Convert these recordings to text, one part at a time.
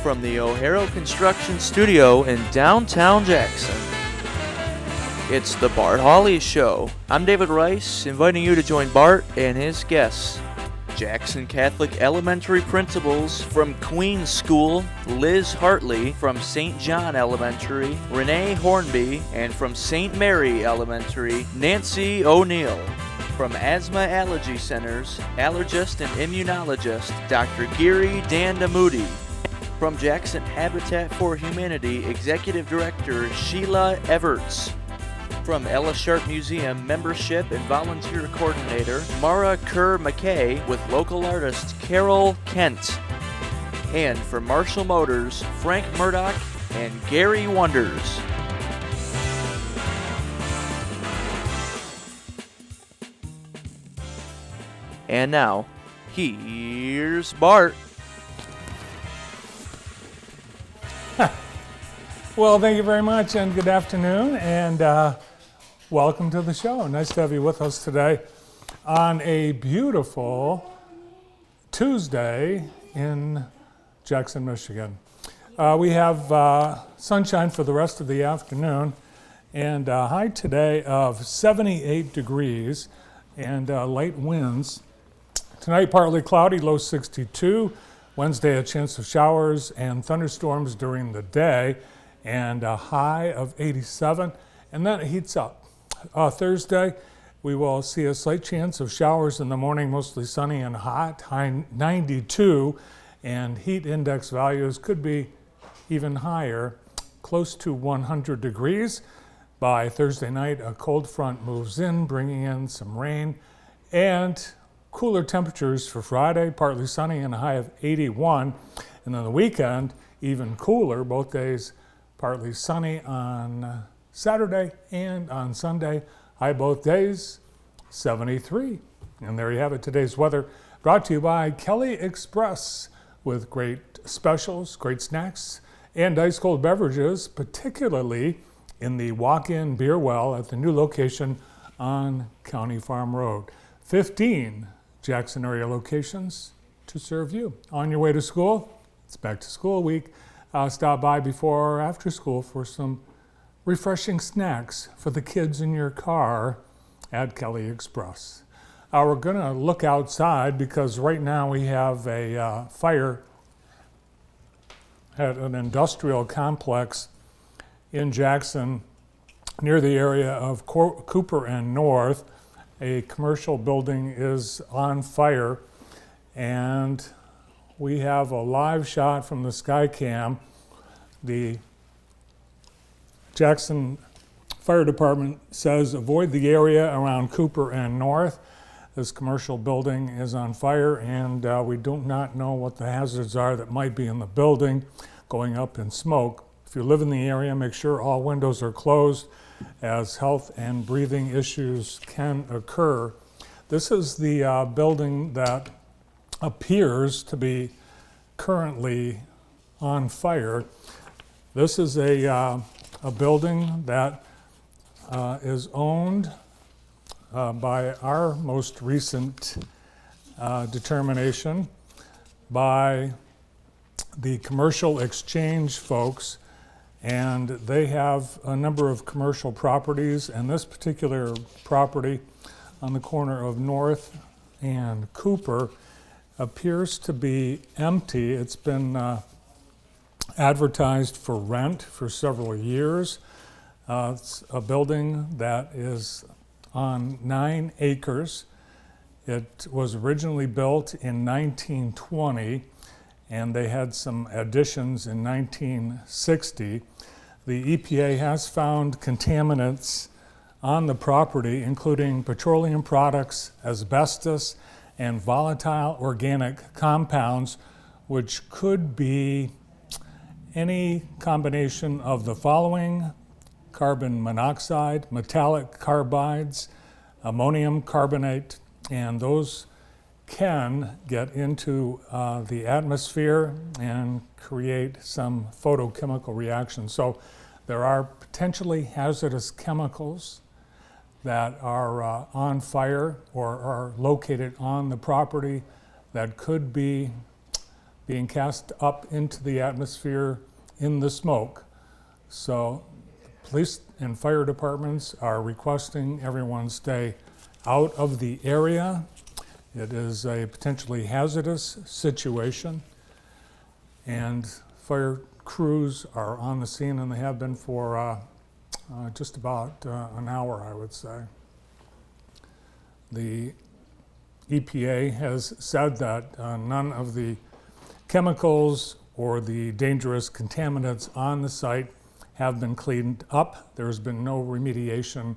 from the O'Hara Construction Studio in downtown Jackson. It's the Bart Hawley Show. I'm David Rice, inviting you to join Bart and his guests. Jackson Catholic Elementary principals from Queens School, Liz Hartley from St. John Elementary, Renee Hornby, and from St. Mary Elementary, Nancy O'Neill. From Asthma Allergy Centers, allergist and immunologist Dr. Giri Dandamoody. From Jackson Habitat for Humanity, Executive Director Sheila Everts. From Ella Sharp Museum Membership and Volunteer Coordinator Mara Kerr-McKay with local artist Carol Kent. And from Marshall Motors, Frank Murdoch and Gary Wonders. And now, here's Bart. Well, thank you very much, and good afternoon, and welcome to the show. Nice to have you with us today on a beautiful Tuesday in Jackson, Michigan. We have sunshine for the rest of the afternoon, and a high today of 78 degrees and light winds. Tonight, partly cloudy, low 62. Wednesday, a chance of showers and thunderstorms during the day, and a high of 87. And then it heats up. Thursday, we will see a slight chance of showers in the morning, mostly sunny and hot, high 92. And heat index values could be even higher, close to 100 degrees. By Thursday night, a cold front moves in, bringing in some rain and cooler temperatures for Friday, partly sunny and a high of 81. And then the weekend, even cooler, both days partly sunny on Saturday and on Sunday. High both days, 73. And there you have it, today's weather, brought to you by Kelly Express, with great specials, great snacks, and ice cold beverages, particularly in the walk-in beer well at the new location on County Farm Road. 15 Jackson area locations to serve you. On your way to school, it's back to school week. Stop by before or after school for some refreshing snacks for the kids in your car at Kelly Express. We're going to look outside because right now we have a fire at an industrial complex in Jackson near the area of Cooper and North. A commercial building is on fire, and we have a live shot from the Skycam. The Jackson Fire Department says avoid the area around Cooper and North. This commercial building is on fire, and we do not know what the hazards are that might be in the building going up in smoke. If you live in the area, make sure all windows are closed, as health and breathing issues can occur. This is the building that appears to be currently on fire. This is a building that is owned by our most recent determination by the Commercial Exchange folks, and they have a number of commercial properties, and this particular property on the corner of North and Cooper appears to be empty. It's been advertised for rent for several years. It's a building that is on 9 acres. It was originally built in 1920, and they had some additions in 1960. The EPA has found contaminants on the property, including petroleum products, asbestos, and volatile organic compounds, which could be any combination of the following: carbon monoxide, metallic carbides, ammonium carbonate, and those can get into the atmosphere and create some photochemical reactions. So there are potentially hazardous chemicals that are on fire or are located on the property that could be being cast up into the atmosphere in the smoke. So police and fire departments are requesting everyone stay out of the area. It is a potentially hazardous situation, and fire crews are on the scene, and they have been for just about an hour, I would say. The EPA has said that none of the chemicals or the dangerous contaminants on the site have been cleaned up. There's been no remediation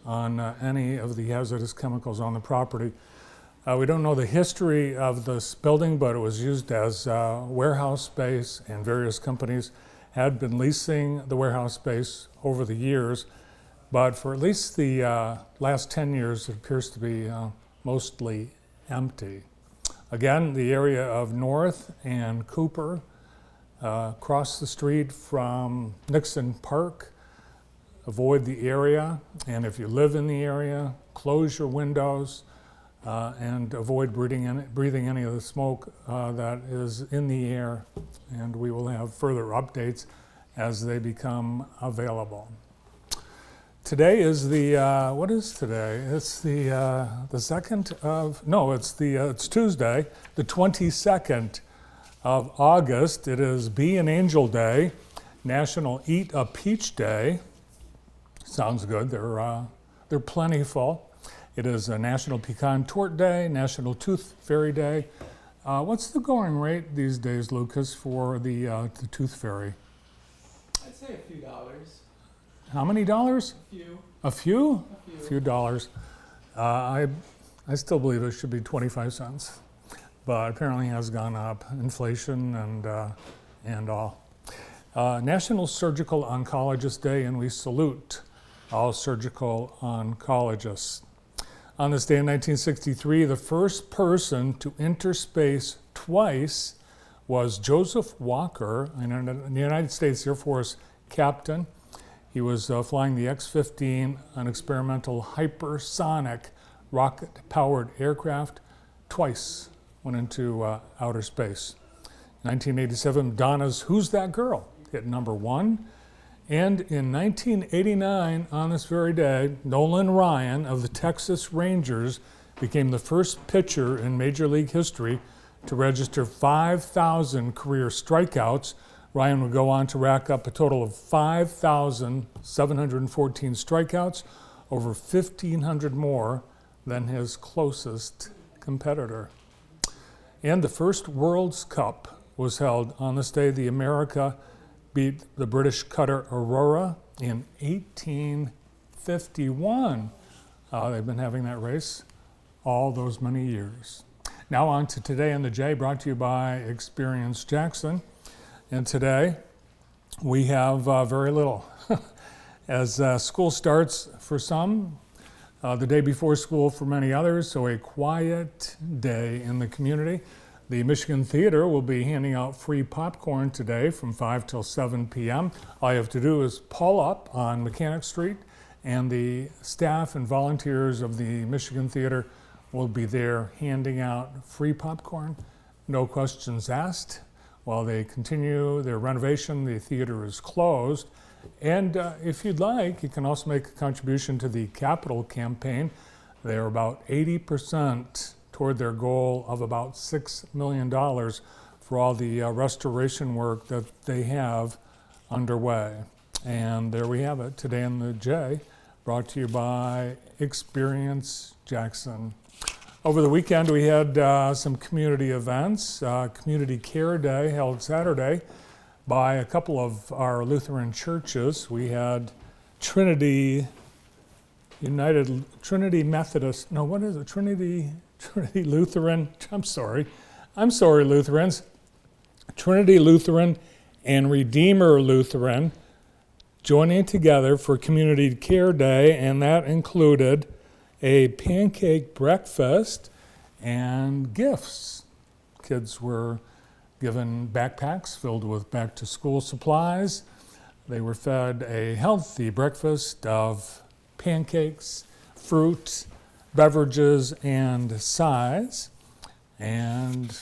on any of the hazardous chemicals on the property. We don't know the history of this building, but it was used as warehouse space, and various companies had been leasing the warehouse space over the years. But for at least the last 10 years, it appears to be mostly empty. Again, the area of North and Cooper, across the street from Nixon Park. Avoid the area, and if you live in the area, close your windows and avoid breathing any of the smoke that is in the air, and we will have further updates as they become available. Today is the, what is today? It's the second of, no, it's Tuesday, the 22nd of August. It is Be an Angel Day, National Eat a Peach Day. Sounds good, they're plentiful. It is a National Pecan Torte Day, National Tooth Fairy Day. What's the going rate these days, Lucas, for the Tooth Fairy? I'd say a few dollars. How many dollars? A few. A few? A A few dollars. I still believe it should be 25 cents, but apparently has gone up, inflation and all. National Surgical Oncologist Day, and we salute all surgical oncologists. On this day in 1963, the first person to enter space twice was Joseph Walker, a United States Air Force captain. He was flying the X-15, an experimental hypersonic rocket-powered aircraft. Twice went into outer space. 1987, Madonna's Who's That Girl hit number 1. And in 1989, on this very day, Nolan Ryan of the Texas Rangers became the first pitcher in Major League history to register 5,000 career strikeouts. Ryan would go on to rack up a total of 5,714 strikeouts, over 1,500 more than his closest competitor. And the first World's Cup was held on this day. The America beat the British cutter Aurora in 1851. They've been having that race all those many years. Now on to Today in the J, brought to you by Experience Jackson. And today we have very little. As school starts for some, the day before school for many others, so a quiet day in the community. The Michigan Theater will be handing out free popcorn today from 5 till 7 p.m. All you have to do is pull up on Mechanic Street, and the staff and volunteers of the Michigan Theater will be there handing out free popcorn. No questions asked. While they continue their renovation, the theater is closed. And if you'd like, you can also make a contribution to the capital campaign. They're about 80% toward their goal of about $6 million for all the restoration work that they have underway. And there we have it, Today in the J, brought to you by Experience Jackson. Over the weekend, we had some community events. Community Care Day held Saturday by a couple of our Lutheran churches. We had Trinity Methodist, no, what is it? Trinity Lutheran, I'm sorry, Lutherans. Trinity Lutheran and Redeemer Lutheran joining together for Community Care Day, and that included a pancake breakfast and gifts. Kids were given backpacks filled with back-to-school supplies. They were fed a healthy breakfast of pancakes, fruit, beverages, and sides, and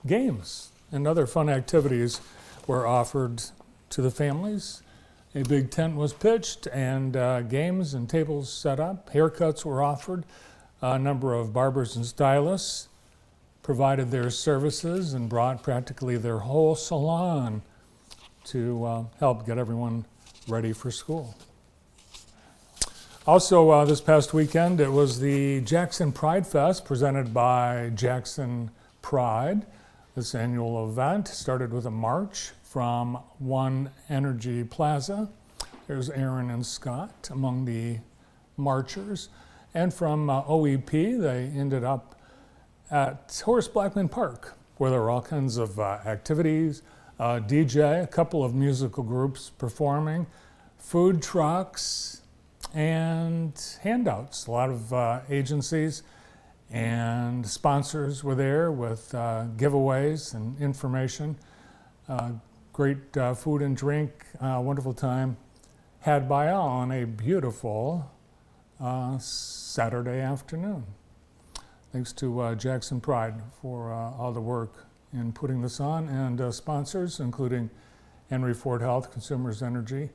games and other fun activities were offered to the families. A big tent was pitched and games and tables set up. Haircuts were offered. A number of barbers and stylists provided their services and brought practically their whole salon to help get everyone ready for school. Also, this past weekend, it was the Jackson Pride Fest presented by Jackson Pride. This annual event started with a march from One Energy Plaza. There's Aaron and Scott among the marchers. And from OEP, they ended up at Horace Blackman Park, where there were all kinds of activities, DJ, a couple of musical groups performing, food trucks, and handouts. A lot of agencies and sponsors were there with giveaways and information. Great food and drink, wonderful time had by all on a beautiful Saturday afternoon. Thanks to Jackson Pride for all the work in putting this on, and sponsors including Henry Ford Health, Consumers Energy,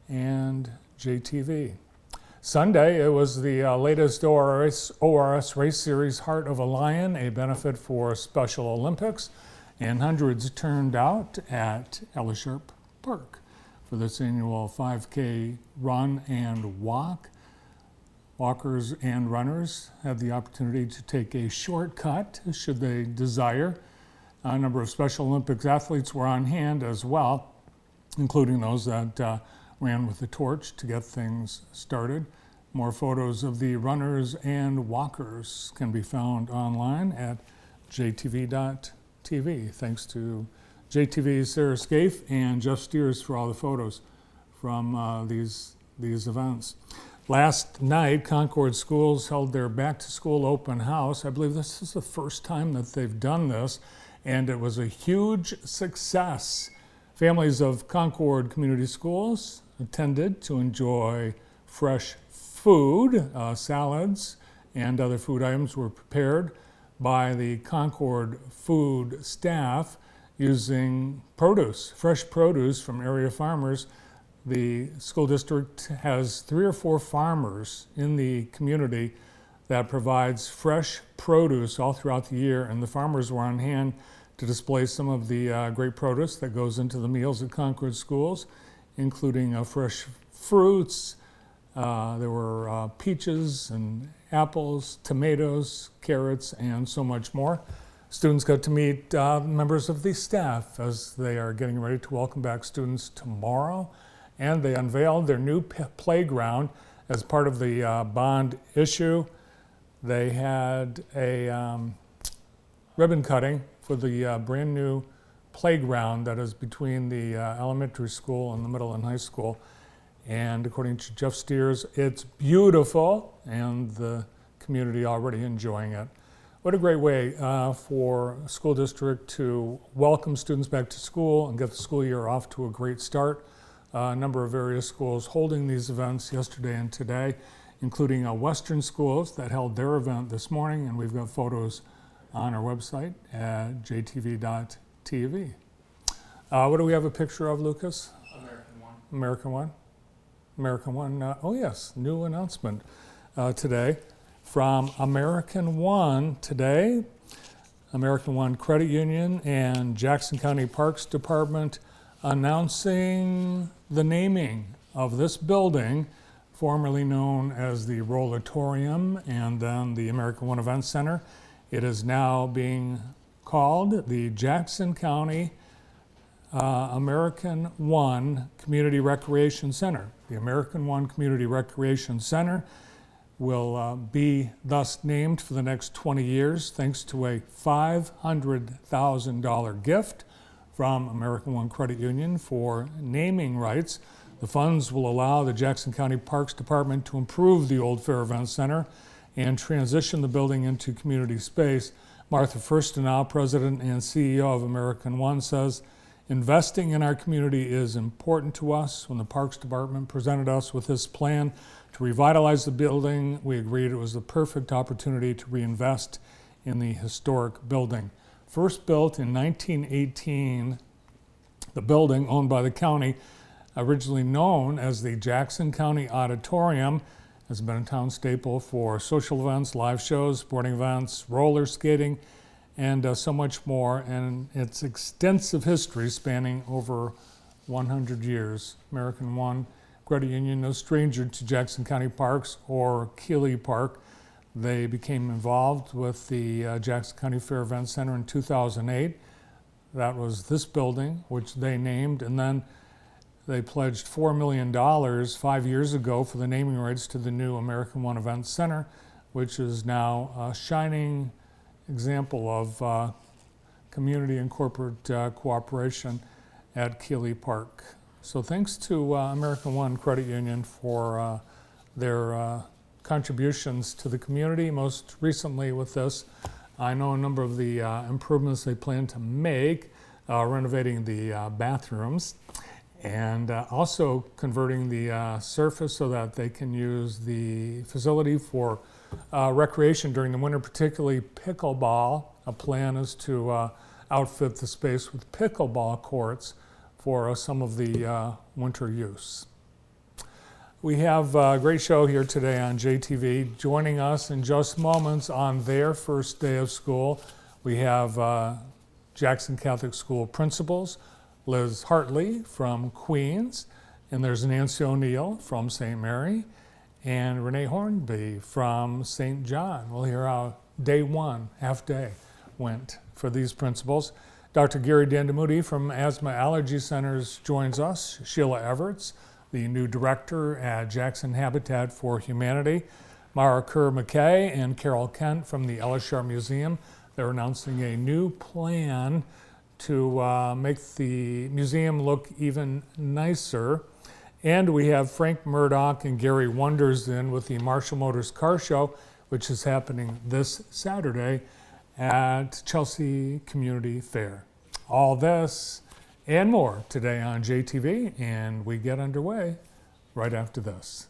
and JTV. Sunday, it was the latest ORS Race Series Heart of a Lion, a benefit for Special Olympics, and hundreds turned out at Ellisharp Park for this annual 5K run and walk. Walkers and runners had the opportunity to take a shortcut should they desire. A number of Special Olympics athletes were on hand as well, including those that ran with the torch to get things started. More photos of the runners and walkers can be found online at jtv.tv. Thanks to JTV's Sarah Scaife and Jeff Steers for all the photos from these events. Last night, Concord Schools held their back-to-school open house. I believe this is the first time that they've done this, and it was a huge success. Families of Concord Community Schools attended to enjoy fresh food. Salads and other food items were prepared by the Concord food staff using produce, fresh produce from area farmers. The school district has 3 or 4 farmers in the community that provides fresh produce all throughout the year, and the farmers were on hand to display some of the great produce that goes into the meals at Concord schools, including fresh fruits. There were peaches and apples, tomatoes, carrots, and so much more. Students got to meet members of the staff as they are getting ready to welcome back students tomorrow. And they unveiled their new playground as part of the bond issue. They had a ribbon cutting for the brand new playground that is between the elementary school and the middle and high school. And according to Jeff Steers, it's beautiful, and the community already enjoying it. What a great way for a school district to welcome students back to school and get the school year off to a great start. A number of various schools holding these events yesterday and today, including Western schools that held their event this morning, and we've got photos on our website at jtv.tv. What do we have a picture of, Lucas? American One. American One? American One, oh yes, new announcement today from American One today. American One Credit Union and Jackson County Parks Department announcing the naming of this building, formerly known as the Rollatorium and then the American One Event Center. It is now being called the Jackson County American One Community Recreation Center. The American One Community Recreation Center will be thus named for the next 20 years thanks to a $500,000 gift from American One Credit Union for naming rights. The funds will allow the Jackson County Parks Department to improve the old Fair Event Center and transition the building into community space. Martha Furstenau, President and CEO of American One, says, "Investing in our community is important to us. When the Parks Department presented us with this plan to revitalize the building, we agreed it was the perfect opportunity to reinvest in the historic building." First built in 1918, the building, owned by the county, originally known as the Jackson County Auditorium, has been a town staple for social events, live shows, sporting events, roller skating, and so much more. And its extensive history spanning over 100 years. American One Credit Union, no stranger to Jackson County Parks or Keeley Park. They became involved with the Jackson County Fair Event Center in 2008. That was this building, which they named, and then they pledged $4 million 5 years ago for the naming rights to the new American One Event Center, which is now a shining example of community and corporate cooperation at Keeley Park. So thanks to American One Credit Union for their contributions to the community, most recently with this. I know a number of the improvements they plan to make, renovating the bathrooms, and also converting the surface so that they can use the facility for recreation during the winter, particularly pickleball. A plan is to outfit the space with pickleball courts for some of the winter use. We have a great show here today on JTV. Joining us in just moments on their first day of school, we have Jackson Catholic School principals, Liz Hartley from Queens, and there's Nancy O'Neill from St. Mary, and Renee Hornby from St. John. We'll hear how day one, half day, went for these principals. Dr. Gary Dandamuti from Asthma Allergy Centers joins us. Sheila Everts, the new director at Jackson Habitat for Humanity. Mara Kerr-McKay and Carol Kent from the Elishar Museum. They're announcing a new plan to make the museum look even nicer. And we have Frank Murdoch and Gary Wonders in with the Marshall Motors Car Show, which is happening this Saturday at Chelsea Community Fair. All this and more today on JTV, and we get underway right after this.